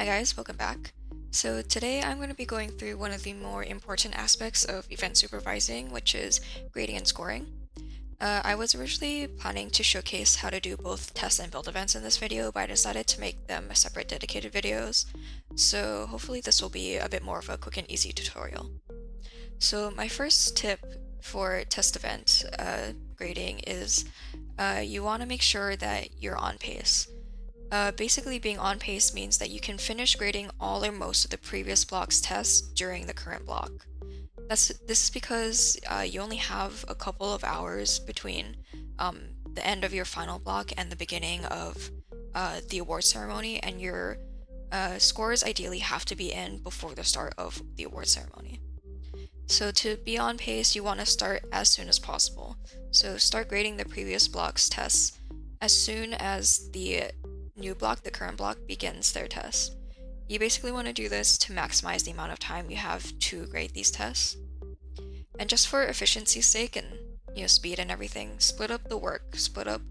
Hi guys, welcome back. So today I'm going to be going through one of the more important aspects of event supervising, which is grading and scoring. I was originally planning to showcase how to do both test and build events in this video, but I decided to make them separate dedicated videos. So hopefully this will be a bit more of a quick and easy tutorial. So my first tip for test event grading is you want to make sure that you're on pace. Basically, being on pace means that you can finish grading all or most of the previous block's tests during the current block. This is because you only have a couple of hours between the end of your final block and the beginning of the award ceremony, and your scores ideally have to be in before the start of the award ceremony. So to be on pace, you want to start as soon as possible. So start grading the previous block's tests as soon as the new block, the current block, begins their test. You basically want to do this to maximize the amount of time you have to grade these tests. And just for efficiency's sake and speed and everything, split up the work, split up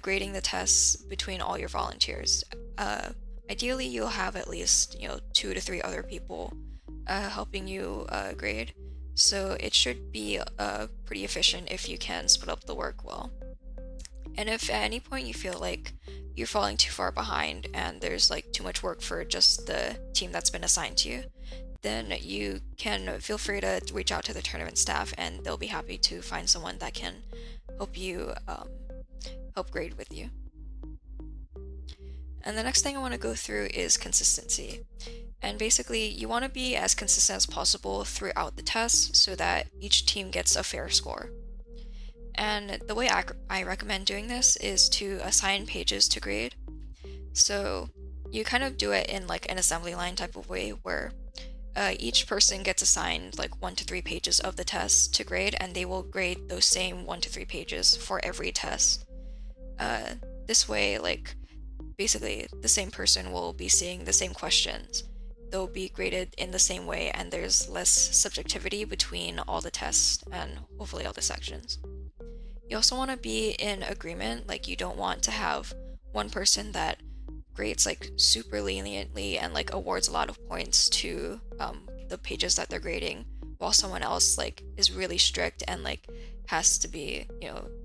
grading the tests between all your volunteers. Ideally, you'll have at least 2 to 3 other people helping you grade. So it should be pretty efficient if you can split up the work well. And if at any point you feel like you're falling too far behind and there's too much work for just the team that's been assigned to you, then you can feel free to reach out to the tournament staff and they'll be happy to find someone that can help you help grade with you. And the next thing I want to go through is consistency. And basically, you want to be as consistent as possible throughout the test so that each team gets a fair score. And the way I recommend doing this is to assign pages to grade. So you kind of do it in an assembly line type of way where each person gets assigned 1 to 3 pages of the test to grade, and they will grade those same 1 to 3 pages for every test. This way, basically the same person will be seeing the same questions. They'll be graded in the same way, and there's less subjectivity between all the tests and hopefully all the sections. You also want to be in agreement, you don't want to have one person that grades super leniently and awards a lot of points to the pages that they're grading, while someone else is really strict and has to be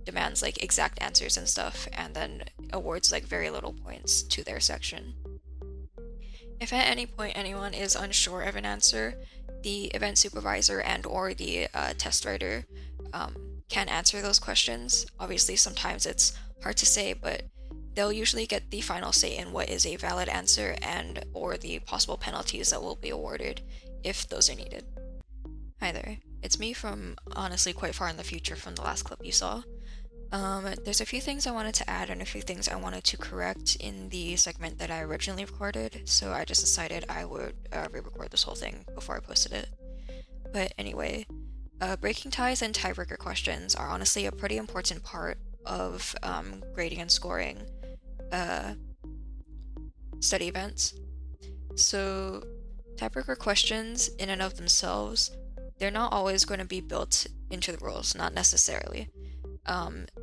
demands exact answers and stuff, and then awards very little points to their section. If at any point anyone is unsure of an answer, the event supervisor and or the test writer can answer those questions. Obviously, sometimes it's hard to say, but they'll usually get the final say in what is a valid answer and or the possible penalties that will be awarded if those are needed. Hi there, it's me from honestly quite far in the future from the last clip you saw. There's a few things I wanted to add and a few things I wanted to correct in the segment that I originally recorded, so I just decided I would re-record this whole thing before I posted it. But anyway, breaking ties and tiebreaker questions are honestly a pretty important part of grading and scoring study events. So tiebreaker questions in and of themselves, they're not always going to be built into the rules, not necessarily.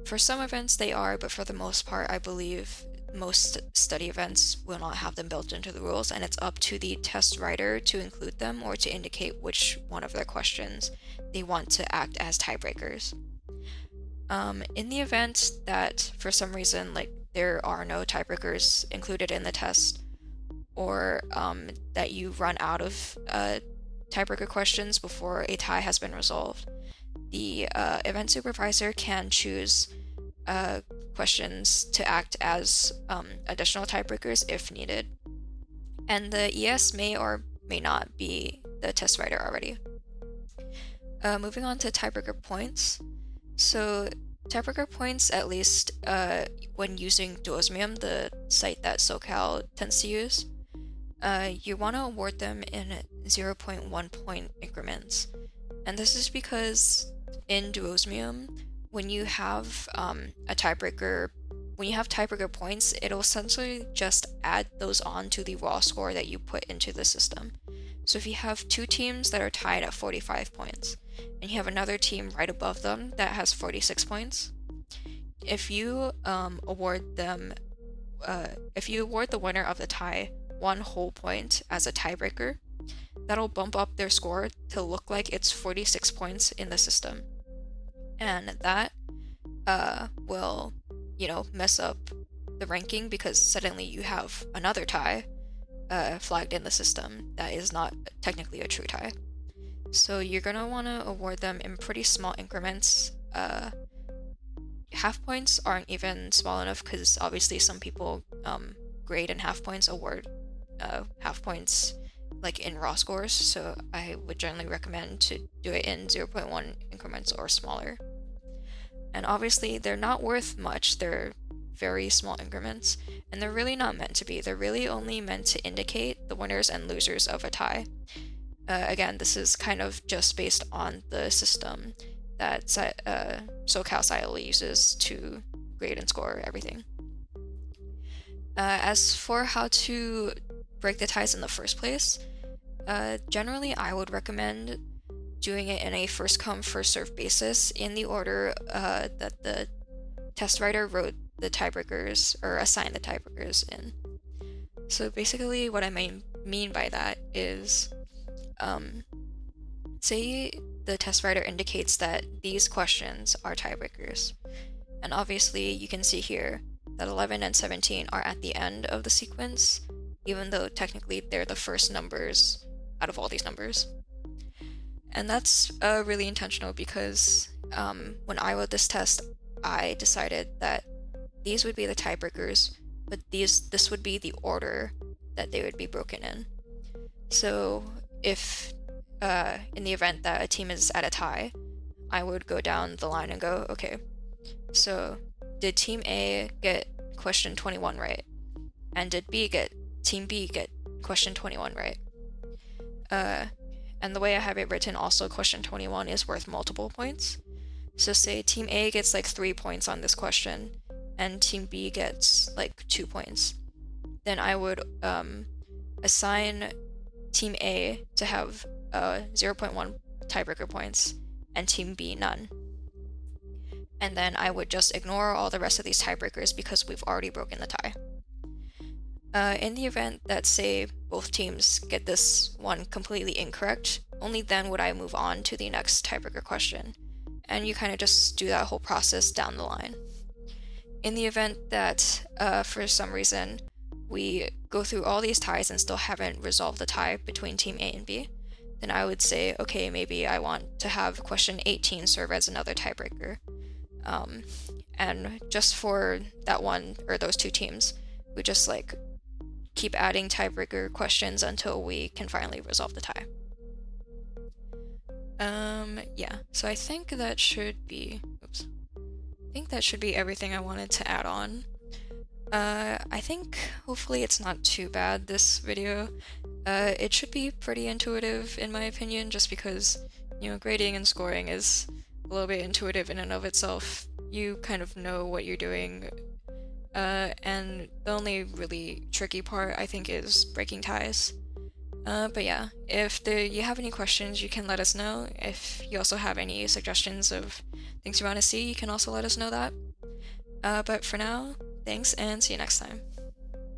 For some events they are, but for the most part I believe most study events will not have them built into the rules, and it's up to the test writer to include them or to indicate which one of their questions they want to act as tiebreakers. In the event that for some reason there are no tiebreakers included in the test, or that you run out of tiebreaker questions before a tie has been resolved, the event supervisor can choose questions to act as additional tiebreakers if needed. And the ES may or may not be the test writer already. Moving on to tiebreaker points. So tiebreaker points, at least when using Duosmium, the site that SoCal tends to use, you want to award them in 0.1 point increments. And this is because in Duosmium, when you have tiebreaker points, it'll essentially just add those on to the raw score that you put into the system. So if you have 2 teams that are tied at 45 points, and you have another team right above them that has 46 points, if you award the winner of the tie 1 whole point as a tiebreaker, that'll bump up their score to look like it's 46 points in the system. And that will, mess up the ranking because suddenly you have another tie flagged in the system that is not technically a true tie. So you're gonna want to award them in pretty small increments. Half points aren't even small enough because obviously some people grade in half points, award half points like in raw scores, so I would generally recommend to do it in 0.1 increments or smaller. And obviously they're not worth much, they're very small increments, and they're really not meant to be. They're really only meant to indicate the winners and losers of a tie. Again, this is kind of just based on the system that SoCal Sci uses to grade and score everything. As for how to break the ties in the first place, generally I would recommend doing it in a first come first served basis in the order that the test writer wrote the tiebreakers or assigned the tiebreakers in. So basically what I mean by that is say the test writer indicates that these questions are tiebreakers, and obviously you can see here that 11 and 17 are at the end of the sequence, even though technically they're the first numbers out of all these numbers. And that's really intentional because when I wrote this test, I decided that these would be the tiebreakers, but this would be the order that they would be broken in. So if in the event that a team is at a tie, I would go down the line and go, okay, so did Team A get question 21 right? And did Team B get question 21 right? And the way I have it written, also question 21 is worth multiple points. So say Team A gets like 3 points on this question, and Team B gets like 2 points. Then I would assign Team A to have 0.1 tiebreaker points, and Team B none. And then I would just ignore all the rest of these tiebreakers because we've already broken the tie. In the event that, say, both teams get this one completely incorrect, only then would I move on to the next tiebreaker question. And you kind of just do that whole process down the line. In the event that, for some reason, we go through all these ties and still haven't resolved the tie between Team A and B, then I would say, okay, maybe I want to have question 18 serve as another tiebreaker. And just for that one, or those two teams, we just keep adding tiebreaker questions until we can finally resolve the tie. Yeah, so I think that should be everything I wanted to add on. I think hopefully it's not too bad, this video. It should be pretty intuitive in my opinion, just because, grading and scoring is a little bit intuitive in and of itself. You kind of know what you're doing. And the only really tricky part, I think, is breaking ties. But yeah, if you have any questions, you can let us know. If you also have any suggestions of things you want to see, you can also let us know that. But for now, thanks and see you next time.